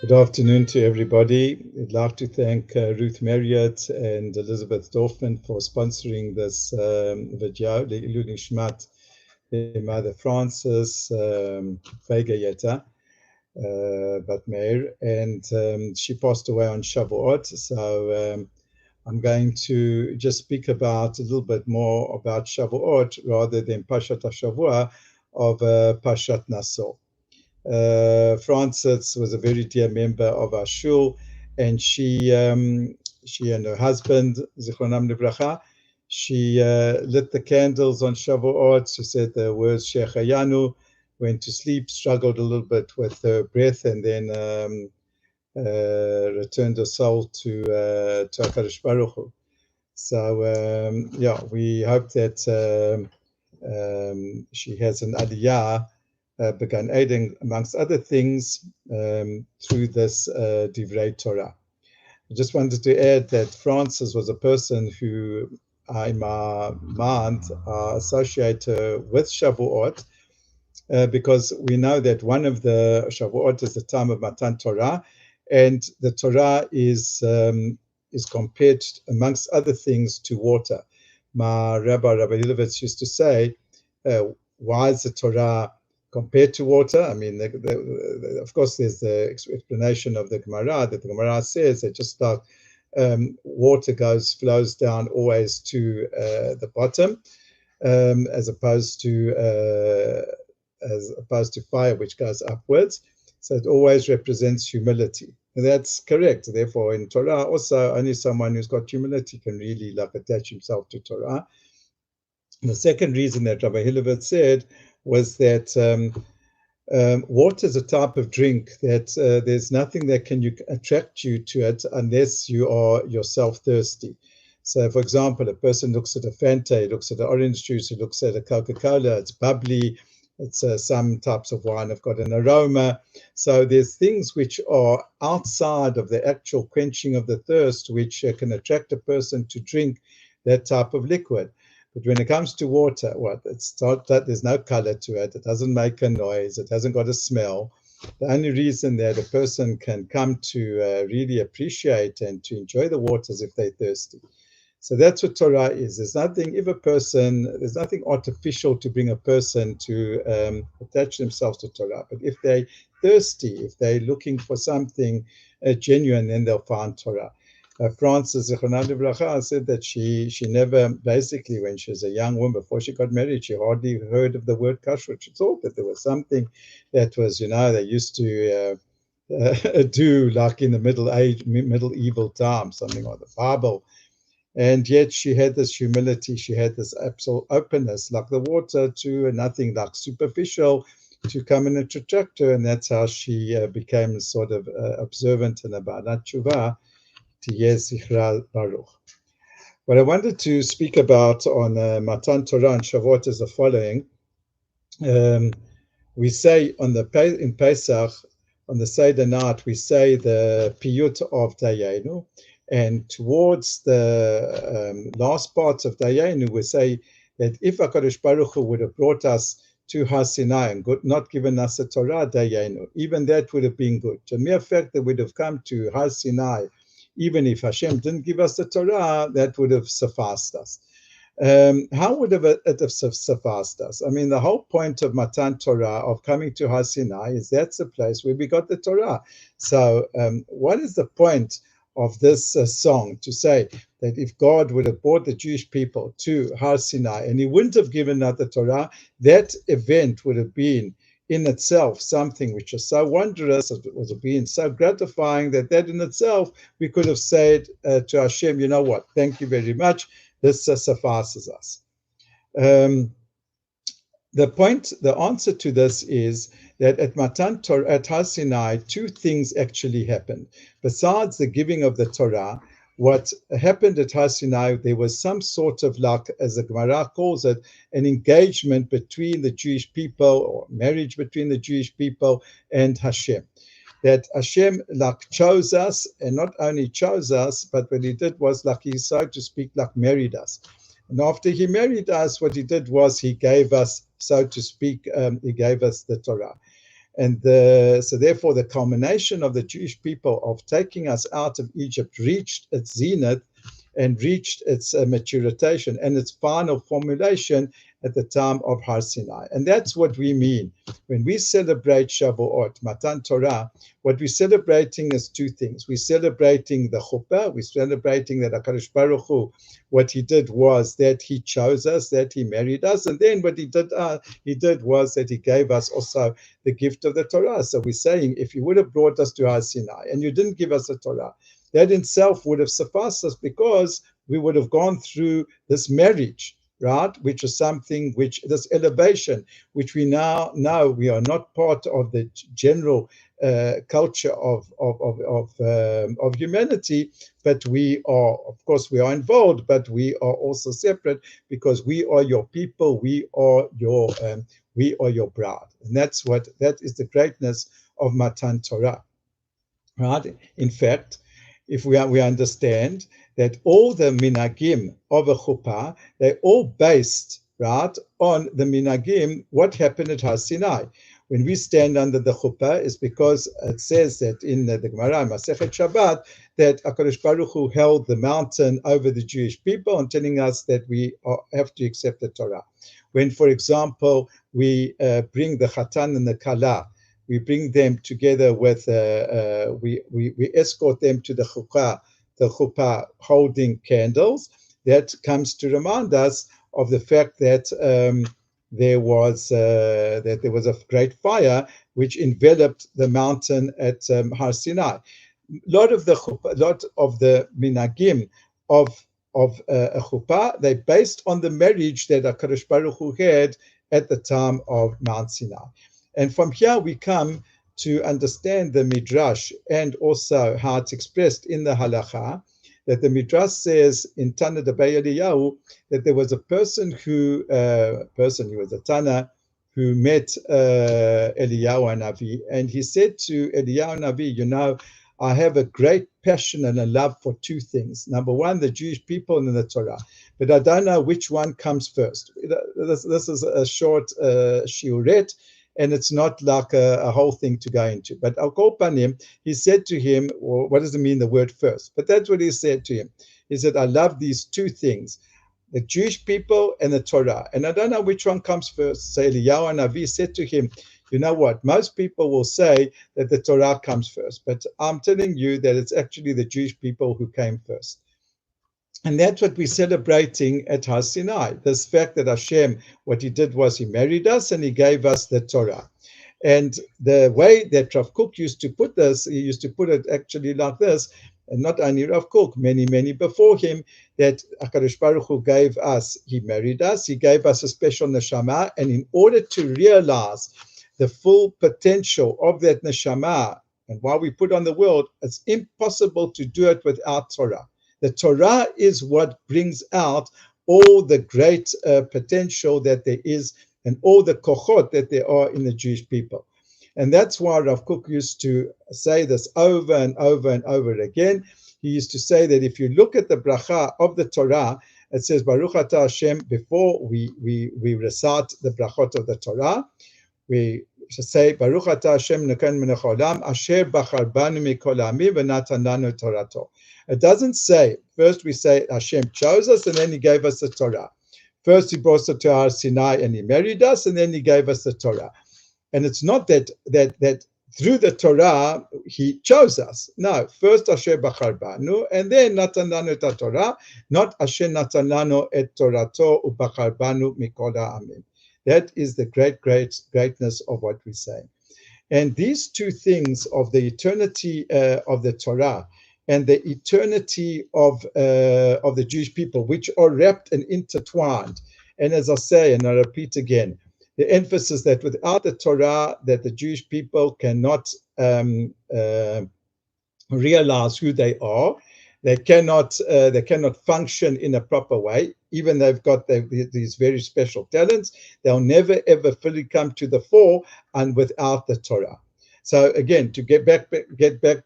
Good afternoon to everybody. I'd like to thank Ruth Marriott and Elizabeth Dorfman for sponsoring this video, Le'ilu Nishmat Mother Frances Vega Yeta Bat Meir, and she passed away on Shavuot. So I'm going to just speak about a little bit more about Shavuot rather than Parshat HaShavua of Parshat Naso. Frances was a very dear member of our shul, and she and her husband, Zichronam Livracha, she lit the candles on Shavuot. She said the words Shechayanu, went to sleep, struggled a little bit with her breath, and then returned her soul to HaKadosh Baruch Hu. So we hope that she has an aliyah. Began aiding, amongst other things, through this Divrei Torah. I just wanted to add that Frances was a person who, in my mind, associate her with Shavuot, because we know that one of the Shavuot is the time of Matan Torah, and the Torah is compared, amongst other things, to water. My Rabbi Hilovitz used to say, why is the Torah compared to water? I mean, of course, there's the explanation of the Gemara, that the Gemara says that just like water flows down always to the bottom, as opposed to fire, which goes upwards. So it always represents humility. And that's correct. Therefore, in Torah, also, only someone who's got humility can really attach himself to Torah. And the second reason that Rabbi Hilovitz said was that water is a type of drink that there's nothing that can attract you to it unless you are yourself thirsty. So, for example, a person looks at a Fanta, he looks at an orange juice, he looks at a Coca-Cola, it's bubbly, it's some types of wine have got an aroma. So there's things which are outside of the actual quenching of the thirst, which can attract a person to drink that type of liquid. But when it comes to water, it's not that there's no color to it. It doesn't make a noise. It hasn't got a smell. The only reason that a person can come to really appreciate and to enjoy the water is if they're thirsty. So that's what Torah is. There's nothing artificial to bring a person to attach themselves to Torah. But if they're thirsty, if they're looking for something genuine, then they'll find Torah. Frances Zichronam Livracha said that she never, basically, when she was a young woman, before she got married, she hardly heard of the word kashrut. She thought that there was something that was, they used to do like in the medieval times, something like the Bible. And yet she had this humility, she had this absolute openness, like the water, to nothing like superficial, to come and attract her. And that's how she became sort of observant and a Ba'alat Tshuva. Baruch. What I wanted to speak about on Matan Torah and Shavuot is the following. We say in Pesach, on the Seder night, we say the Piyut of Dayenu, and towards the last parts of Dayenu, we say that if HaKadosh Baruch Hu would have brought us to Har Sinai and not given us a Torah Dayenu, even that would have been good. The mere fact that we'd have come to Har Sinai, even if Hashem didn't give us the Torah, that would have sufficed us. How would it have sufficed us? I mean, the whole point of Matan Torah, of coming to Har Sinai, is that's the place where we got the Torah. So what is the point of this song, to say that if God would have brought the Jewish people to Har Sinai and he wouldn't have given out the Torah, that event would have been in itself something which is so wondrous, it was being so gratifying that in itself we could have said to Hashem, you know what, thank you very much, this suffices us. The answer to this is that at Matan Torah, at Har Sinai, two things actually happened. Besides the giving of the Torah, what happened at Har Sinai, there was some sort of, like, as the Gemara calls it, an engagement between the Jewish people, or marriage between the Jewish people and Hashem. That Hashem chose us, and not only chose us, but what he did was, he, so to speak, married us. And after he married us, what he did was he gave us, so to speak, he gave us the Torah. And so therefore, the culmination of the Jewish people of taking us out of Egypt reached its zenith and reached its maturation and its final formulation at the time of Har Sinai. And that's what we mean. When we celebrate Shavuot, Matan Torah, what we're celebrating is two things. We're celebrating the chuppah. We're celebrating that HaKadosh Baruch Hu, what he did was that he chose us, that he married us. And then what he did was that he gave us also the gift of the Torah. So we're saying, if you would have brought us to Har Sinai and you didn't give us the Torah, that in itself would have sufficed us, because we would have gone through this marriage, right? Which is something which, this elevation, which we now know we are not part of the general culture of humanity, but we are, of course, we are involved, but we are also separate, because we are your people, we are your bride, and that is the greatness of Matan Torah, right? In fact, if we understand that all the minagim of a chuppah, they're all based, right, on the minagim, what happened at Har Sinai. When we stand under the chuppah, is because it says that in the Gemara, Masechet Shabbat, that HaKadosh Baruch Hu held the mountain over the Jewish people and telling us that we have to accept the Torah. When, for example, we bring the Chatan and the Kala, we bring them together with, we escort them to the chuppah holding candles. That comes to remind us of the fact that there was a great fire which enveloped the mountain at Har Sinai. Lot of the minagim of a chuppah, they're based on the marriage that HaKadosh Baruch Hu had at the time of Mount Sinai. And from here we come to understand the Midrash and also how it's expressed in the Halacha, that the Midrash says in Tana Debei Eliyahu that there was a person he was a Tana, who met Eliyahu Hanavi, and he said to Eliyahu Hanavi, I have a great passion and a love for two things. Number one, the Jewish people and the Torah. But I don't know which one comes first. This is a short shiuret, and it's not like a whole thing to go into. But Al Kol Panim, he said to him, well, what does it mean, the word first? But that's what he said to him. He said, I love these two things, the Jewish people and the Torah. And I don't know which one comes first. So Eliyahu Hanavi said to him, you know what? Most people will say that the Torah comes first, but I'm telling you that it's actually the Jewish people who came first. And that's what we're celebrating at Har Sinai. This fact that Hashem, what he did was he married us and he gave us the Torah. And the way that Rav Kook used to put this, he used to put it actually like this, and not only Rav Kook, many before him, that HaKadosh Baruch Hu gave us, he married us, he gave us a special neshama, and in order to realize the full potential of that neshama, and while we put on the world, it's impossible to do it without Torah. The Torah is what brings out all the great potential that there is and all the kochot that there are in the Jewish people. And that's why Rav Kook used to say this over and over and over again. He used to say that if you look at the bracha of the Torah, it says, Baruch Atah Hashem, before we recite the brachot of the Torah, we say, Baruch Atah Hashem Nekan Melech Haolam, Asher Bachar Banu Mikol Ha'amim V'natan Lanu Torato. It doesn't say, first we say Hashem chose us and then he gave us the Torah. First he brought us to Har Sinai and he married us and then he gave us the Torah. And it's not that through the Torah he chose us. No, first Asher Bachar Banu and then Natan Lanu et Torah, not Asher Natan Lanu et Torato U'Bachar Banu Mikol Ha'amim. That is the greatness of what we say. And these two things of the eternity of the Torah and the eternity of the Jewish people, which are wrapped and intertwined. And as I say, and I repeat again, the emphasis that without the Torah, that the Jewish people cannot realize who they are. They cannot function in a proper way. Even they've got these very special talents, they'll never ever fully come to the fore and without the Torah. So again, to get back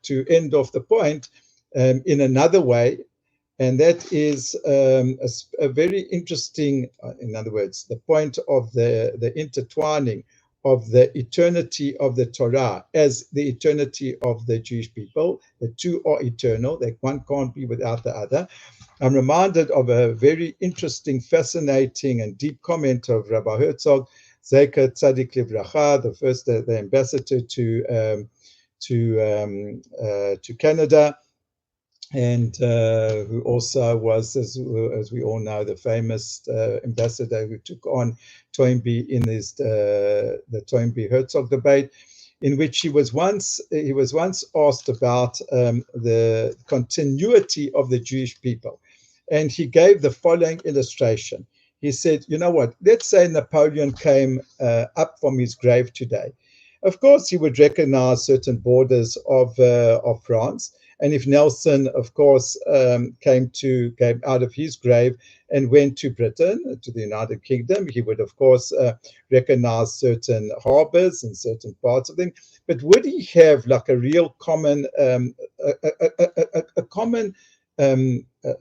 to end of the point in another way, and that is a very interesting, in other words, the point of the intertwining of the eternity of the Torah as the eternity of the Jewish people. The two are eternal, that one can't be without the other. I'm reminded of a very interesting, fascinating, and deep comment of Rabbi Herzog, Zecher Tzadik Livracha, the ambassador to Canada, and who also was, as we all know, the famous ambassador who took on Toynbee in the Toynbee-Herzog debate, in which he was once asked about the continuity of the Jewish people, and he gave the following illustration. He said, "You know what? Let's say Napoleon came up from his grave today. Of course, he would recognize certain borders of France." And if Nelson, of course, came out of his grave and went to Britain, to the United Kingdom, he would, of course, recognize certain harbors and certain parts of them. But would he have like a real common,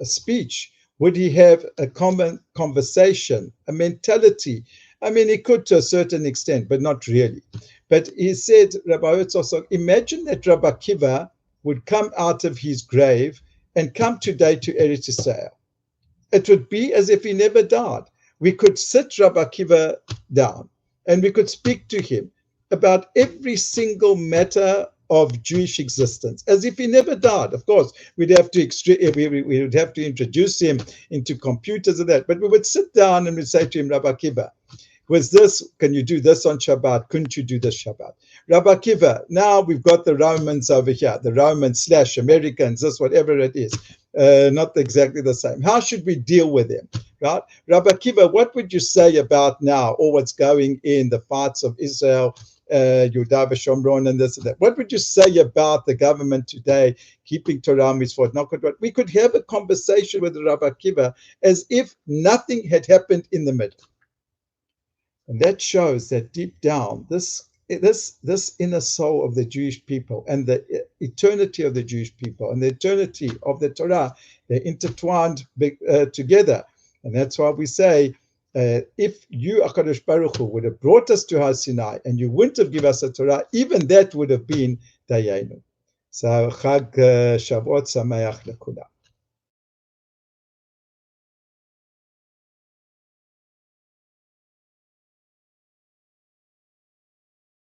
speech? Would he have a common conversation, a mentality? I mean, he could to a certain extent, but not really. But he said, Rabbi Herzog, imagine that Rabbi Akiva would come out of his grave and come today to Eretz Yisrael. It would be as if he never died. We could sit Rabbi Akiva down and we could speak to him about every single matter of Jewish existence, as if he never died. Of course, we would have to introduce him into computers and that, but we would sit down and we'd say to him, Rabbi Akiva, can you do this on Shabbat? Couldn't you do this Shabbat? Rabbi Akiva, now we've got the Romans over here, the Romans / Americans, this, whatever it is, not exactly the same. How should we deal with them, right? Rabbi Akiva, what would you say about now, or what's going in the fights of Israel, Yehuda v'Shomron, and this and that? What would you say about the government today keeping Torah mitzvot? We could have a conversation with Rabbi Akiva as if nothing had happened in the middle. And that shows that deep down, this inner soul of the Jewish people and the eternity of the Jewish people and the eternity of the Torah, they're intertwined together. And that's why we say, if you, HaKadosh Baruch Hu, would have brought us to Har Sinai and you wouldn't have given us a Torah, even that would have been Dayenu. So, Chag Shavuot Sameach Lekula.